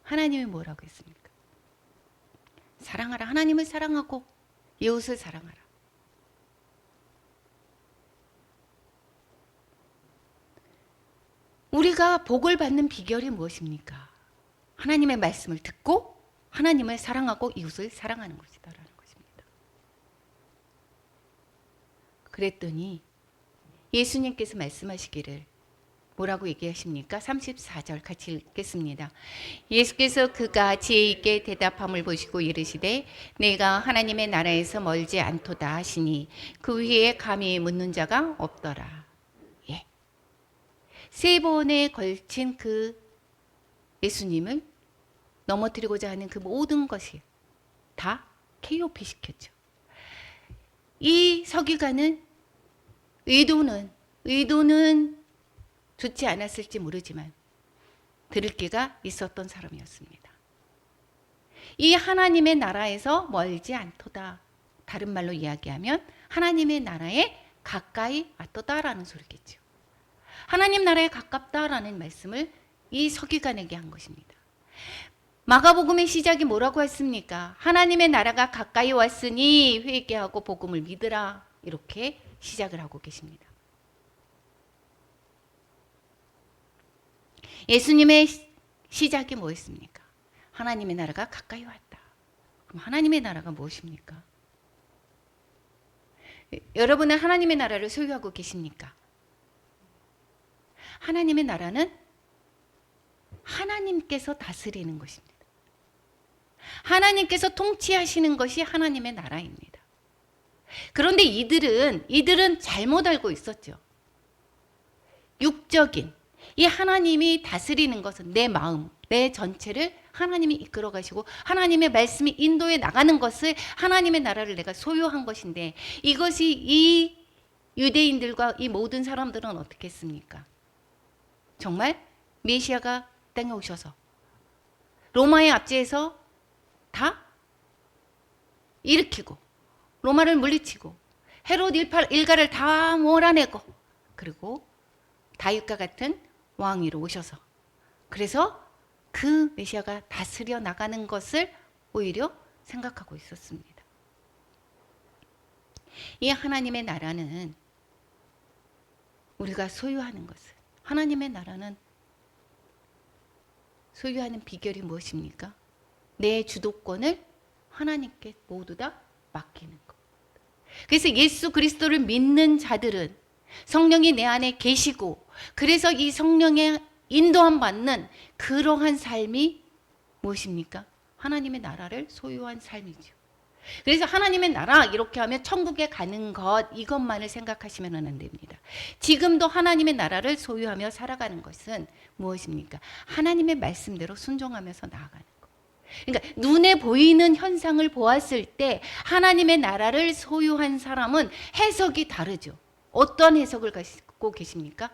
하나님이 뭐라고 했습니까? 사랑하라. 하나님을 사랑하고 이웃을 사랑하라. 우리가 복을 받는 비결이 무엇입니까? 하나님의 말씀을 듣고 하나님을 사랑하고 이웃을 사랑하는 것이다라는 것입니다. 그랬더니 예수님께서 말씀하시기를 뭐라고 얘기하십니까? 34절 같이 읽겠습니다. 예수께서 그가 지혜 있게 대답함을 보시고 이르시되 내가 하나님의 나라에서 멀지 않도다 하시니 그 위에 감히 묻는 자가 없더라. 예. 3번에 걸친 그 예수님을 넘어뜨리고자 하는 그 모든 것이 다 KOP 시켰죠. 이 서기관은 의도는 좋지 않았을지 모르지만 들을 기가 있었던 사람이었습니다. 이 하나님의 나라에서 멀지 않도다. 다른 말로 이야기하면 하나님의 나라에 가까이 왔도다라는 소리겠죠. 하나님 나라에 가깝다라는 말씀을 이 서기관에게 한 것입니다. 마가복음의 시작이 뭐라고 했습니까? 하나님의 나라가 가까이 왔으니 회개하고 복음을 믿으라. 이렇게 시작을 하고 계십니다. 예수님의 시작이 뭐였습니까? 하나님의 나라가 가까이 왔다. 그럼 하나님의 나라가 무엇입니까? 여러분은 하나님의 나라를 소유하고 계십니까? 하나님의 나라는 하나님께서 다스리는 것입니다. 하나님께서 통치하시는 것이 하나님의 나라입니다. 그런데 이들은 잘못 알고 있었죠. 육적인 이 하나님이 다스리는 것은 내 마음, 내 전체를 하나님이 이끌어 가시고 하나님의 말씀이 인도해 나가는 것을 하나님의 나라를 내가 소유한 것인데 이것이 이 유대인들과 이 모든 사람들은 어떻게 했습니까? 정말 메시아가 땅에 오셔서 로마의 압제에서 다 일으키고 로마를 물리치고 헤롯 일가를 다 몰아내고 그리고 다윗과 같은 왕위로 오셔서 그래서 그 메시아가 다스려 나가는 것을 오히려 생각하고 있었습니다. 이 하나님의 나라는 우리가 소유하는 것을 하나님의 나라는 소유하는 비결이 무엇입니까? 내 주도권을 하나님께 모두 다 맡기는 것. 그래서 예수 그리스도를 믿는 자들은 성령이 내 안에 계시고 그래서 이 성령의 인도함 받는 그러한 삶이 무엇입니까? 하나님의 나라를 소유한 삶이죠. 그래서 하나님의 나라 이렇게 하면 천국에 가는 것 이것만을 생각하시면 안 됩니다. 지금도 하나님의 나라를 소유하며 살아가는 것은 무엇입니까? 하나님의 말씀대로 순종하면서 나아가는 것. 그러니까 눈에 보이는 현상을 보았을 때 하나님의 나라를 소유한 사람은 해석이 다르죠. 어떤 해석을 가지고 계십니까?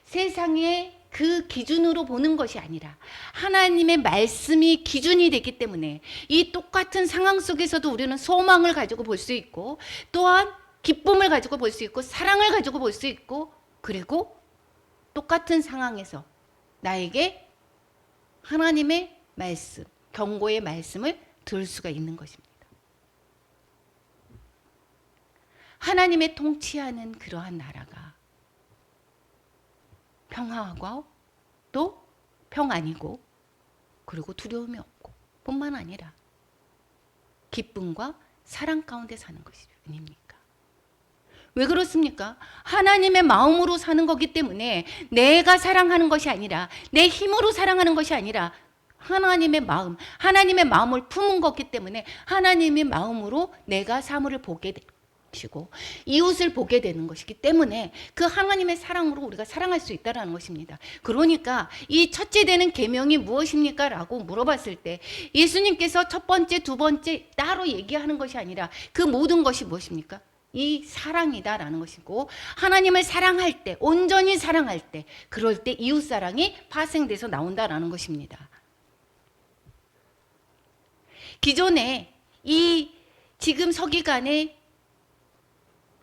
세상의 그 기준으로 보는 것이 아니라 하나님의 말씀이 기준이 되기 때문에 이 똑같은 상황 속에서도 우리는 소망을 가지고 볼 수 있고 또한 기쁨을 가지고 볼 수 있고 사랑을 가지고 볼 수 있고 그리고 똑같은 상황에서 나에게 하나님의 말씀, 경고의 말씀을 들을 수가 있는 것입니다. 하나님의 통치하는 그러한 나라가 평화하고 또 평안이고 그리고 두려움이 없고 뿐만 아니라 기쁨과 사랑 가운데 사는 것이 아닙니까? 왜 그렇습니까? 하나님의 마음으로 사는 거기 때문에 내가 사랑하는 것이 아니라 내 힘으로 사랑하는 것이 아니라 하나님의 마음, 하나님의 마음을 품은 거기 때문에 하나님의 마음으로 내가 사물을 보게 되고 시고 이웃을 보게 되는 것이기 때문에 그 하나님의 사랑으로 우리가 사랑할 수 있다는 것입니다. 그러니까 이 첫째 되는 계명이 무엇입니까? 라고 물어봤을 때 예수님께서 첫 번째, 두 번째 따로 얘기하는 것이 아니라 그 모든 것이 무엇입니까? 이 사랑이다라는 것이고, 하나님을 사랑할 때, 온전히 사랑할 때, 그럴 때 이웃사랑이 파생돼서 나온다라는 것입니다. 기존에 이 지금 서기관의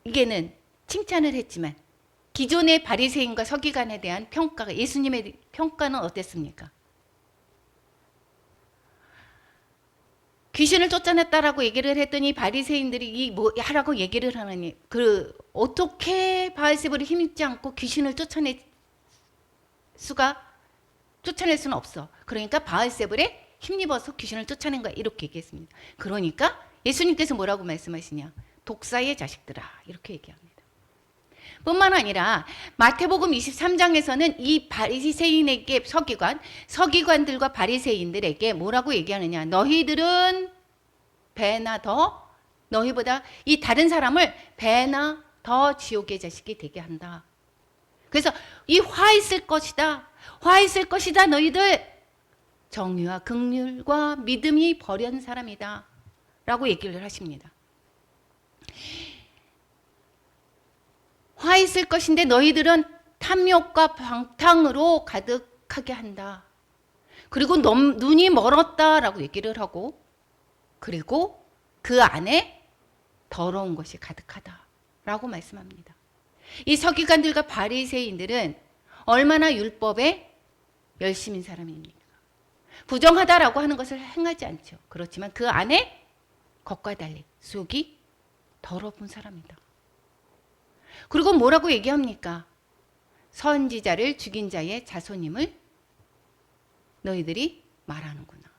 이게는 칭찬을 했지만 기존의 바리새인과 서기관에 대한 평가가, 예수님의 평가는 어땠습니까? 귀신을 쫓아냈다라고 얘기를 했더니 바리새인들이 이 뭐 하라고 얘기를 하느니, 그 어떻게 바알세불을 힘입지 않고 귀신을 쫓아낼 수는 없어. 그러니까 바알세불에 힘입어서 귀신을 쫓아낸 거야, 이렇게 얘기했습니다. 그러니까 예수님께서 뭐라고 말씀하시냐? 독사의 자식들아, 이렇게 얘기합니다. 뿐만 아니라 마태복음 23장에서는 이 바리새인에게 서기관들과 바리새인들에게 뭐라고 얘기하느냐? 너희들은 배나 더, 너희보다 이 다른 사람을 배나 더 지옥의 자식이 되게 한다. 그래서 이 화 있을 것이다, 화 있을 것이다, 너희들 정의와 긍휼과 믿음이 버려진 사람이다 라고 얘기를 하십니다. 화 있을 것인데 너희들은 탐욕과 방탕으로 가득하게 한다. 그리고 눈이 멀었다라고 얘기를 하고, 그리고 그 안에 더러운 것이 가득하다라고 말씀합니다. 이 서기관들과 바리새인들은 얼마나 율법에 열심인 사람입니까? 부정하다라고 하는 것을 행하지 않죠. 그렇지만 그 안에 겉과 달리 속이 더러운 사람이다. 그리고 뭐라고 얘기합니까? 선지자를 죽인 자의 자손임을 너희들이 말하는구나.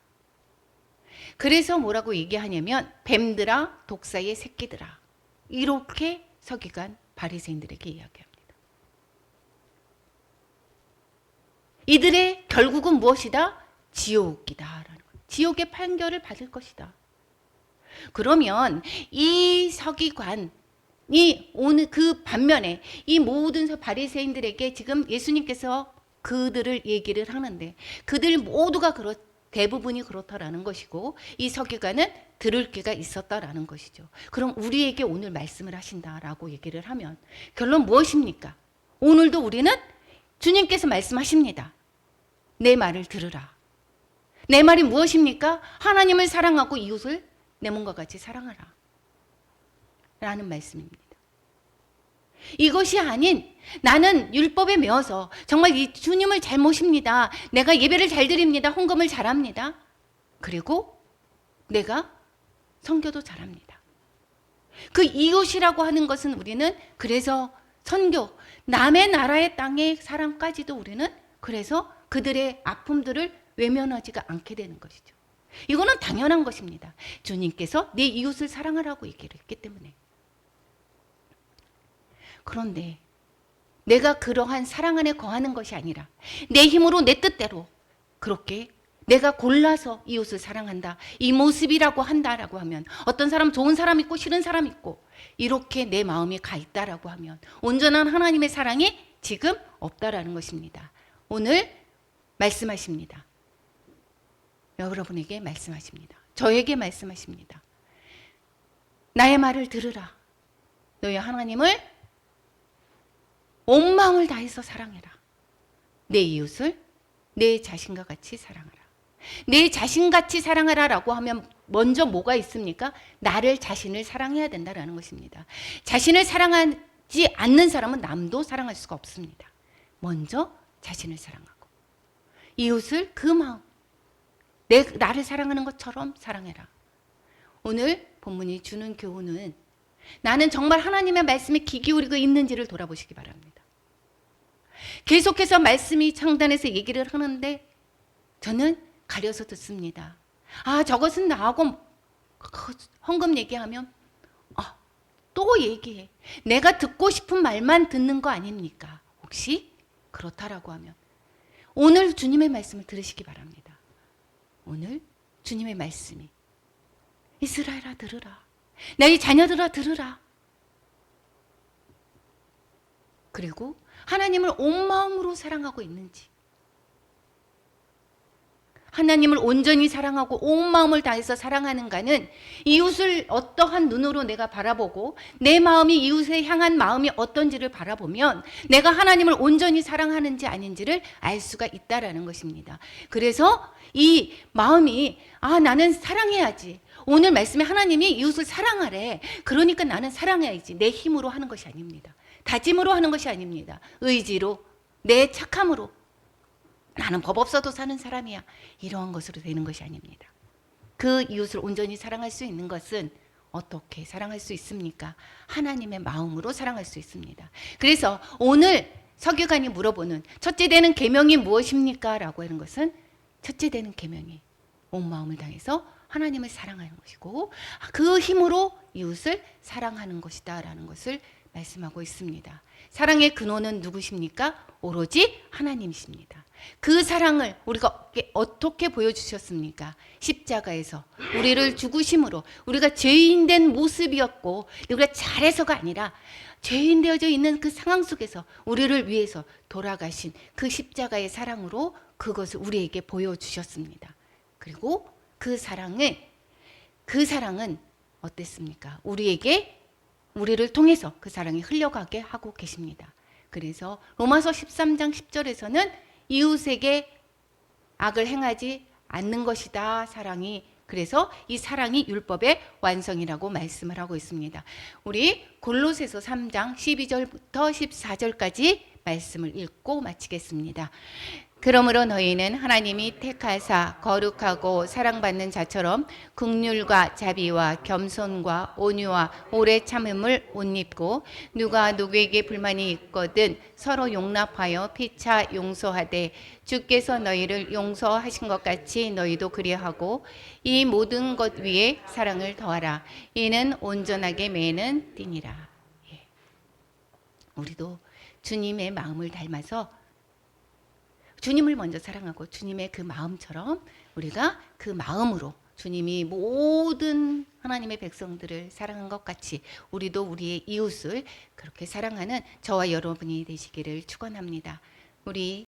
그래서 뭐라고 얘기하냐면 뱀들아, 독사의 새끼들아, 이렇게 서기관 바리새인들에게 이야기합니다. 이들의 결국은 무엇이다? 지옥이다라는 거예요. 지옥의 판결을 받을 것이다. 그러면 이 서기관이 오늘 그 반면에 이 모든 바리새인들에게 지금 예수님께서 그들을 얘기를 하는데, 그들 모두가 대부분이 그렇다라는 것이고, 이 서기관은 들을 귀가 있었다라는 것이죠. 그럼 우리에게 오늘 말씀을 하신다라고 얘기를 하면 결론 무엇입니까? 오늘도 우리는 주님께서 말씀하십니다. 내 말을 들으라. 내 말이 무엇입니까? 하나님을 사랑하고 이웃을 내 몸과 같이 사랑하라 라는 말씀입니다. 이것이 아닌 나는 율법에 매어서 정말 이 주님을 잘 모십니다. 내가 예배를 잘 드립니다. 헌금을 잘합니다. 그리고 내가 선교도 잘합니다. 그 이웃이라고 하는 것은 우리는 그래서 선교, 남의 나라의 땅의 사람까지도 우리는 그래서 그들의 아픔들을 외면하지가 않게 되는 것이죠. 이거는 당연한 것입니다. 주님께서 내 이웃을 사랑하라고 얘기를 했기 때문에. 그런데 내가 그러한 사랑 안에 거하는 것이 아니라 내 힘으로 내 뜻대로 그렇게 내가 골라서 이웃을 사랑한다, 이 모습이라고 한다라고 하면, 어떤 사람 좋은 사람 있고 싫은 사람 있고 이렇게 내 마음이 가 있다라고 하면 온전한 하나님의 사랑이 지금 없다라는 것입니다. 오늘 말씀하십니다. 여러분에게 말씀하십니다. 저에게 말씀하십니다. 나의 말을 들으라. 너희 하나님을 온 마음을 다해서 사랑해라. 내 이웃을 내 자신과 같이 사랑하라. 내 자신같이 사랑하라라고 하면 먼저 뭐가 있습니까? 나를 자신을 사랑해야 된다라는 것입니다. 자신을 사랑하지 않는 사람은 남도 사랑할 수가 없습니다. 먼저 자신을 사랑하고 이웃을 그 마음, 나를 사랑하는 것처럼 사랑해라. 오늘 본문이 주는 교훈은 나는 정말 하나님의 말씀에 귀 기울이고 있는지를 돌아보시기 바랍니다. 계속해서 말씀이 창단에서 얘기를 하는데 저는 가려서 듣습니다. 아, 저것은 나하고 헌금 얘기하면 또 얘기해. 내가 듣고 싶은 말만 듣는 거 아닙니까? 혹시 그렇다라고 하면 오늘 주님의 말씀을 들으시기 바랍니다. 오늘 주님의 말씀이 이스라엘아 들으라. 너희 자녀들아 들으라. 그리고 하나님을 온 마음으로 사랑하고 있는지, 하나님을 온전히 사랑하고 온 마음을 다해서 사랑하는가는 이웃을 어떠한 눈으로 내가 바라보고 내 마음이 이웃에 향한 마음이 어떤지를 바라보면 내가 하나님을 온전히 사랑하는지 아닌지를 알 수가 있다라는 것입니다. 그래서 이 마음이 나는 사랑해야지. 오늘 말씀에 하나님이 이웃을 사랑하래. 그러니까 나는 사랑해야지. 내 힘으로 하는 것이 아닙니다. 다짐으로 하는 것이 아닙니다. 의지로, 내 착함으로. 나는 법 없어도 사는 사람이야. 이러한 것으로 되는 것이 아닙니다. 그 이웃을 온전히 사랑할 수 있는 것은 어떻게 사랑할 수 있습니까? 하나님의 마음으로 사랑할 수 있습니다. 그래서 오늘 서기관이 물어보는 첫째 되는 계명이 무엇입니까? 라고 하는 것은 첫째 되는 계명이 온 마음을 다해서 하나님을 사랑하는 것이고 그 힘으로 이웃을 사랑하는 것이다 라는 것을 말씀하고 있습니다. 사랑의 근원은 누구십니까? 오로지 하나님이십니다. 그 사랑을 우리가 어떻게 보여주셨습니까? 십자가에서 우리를 죽으심으로 우리가 죄인된 모습이었고 우리가 잘해서가 아니라 죄인 되어져 있는 그 상황 속에서 우리를 위해서 돌아가신 그 십자가의 사랑으로 그것을 우리에게 보여주셨습니다. 그리고 그 사랑은 어땠습니까? 우리를 통해서 그 사랑이 흘러가게 하고 계십니다. 그래서 로마서 13장 10절에서는 이웃에게 악을 행하지 않는 것이다 사랑이. 그래서 이 사랑이 율법의 완성이라고 말씀을 하고 있습니다. 우리 골로새서 3장 12절부터 14절까지 말씀을 읽고 마치겠습니다. 그러므로 너희는 하나님이 택하사 거룩하고 사랑받는 자처럼 긍휼과 자비와 겸손과 온유와 오래 참음을 옷 입고 누가 누구에게 불만이 있거든 서로 용납하여 피차 용서하되 주께서 너희를 용서하신 것 같이 너희도 그리하고 이 모든 것 위에 사랑을 더하라. 이는 온전하게 매는 띠니라. 우리도 주님의 마음을 닮아서 주님을 먼저 사랑하고 주님의 그 마음처럼 우리가 그 마음으로 주님이 모든 하나님의 백성들을 사랑한 것 같이 우리도 우리의 이웃을 그렇게 사랑하는 저와 여러분이 되시기를 축원합니다. 우리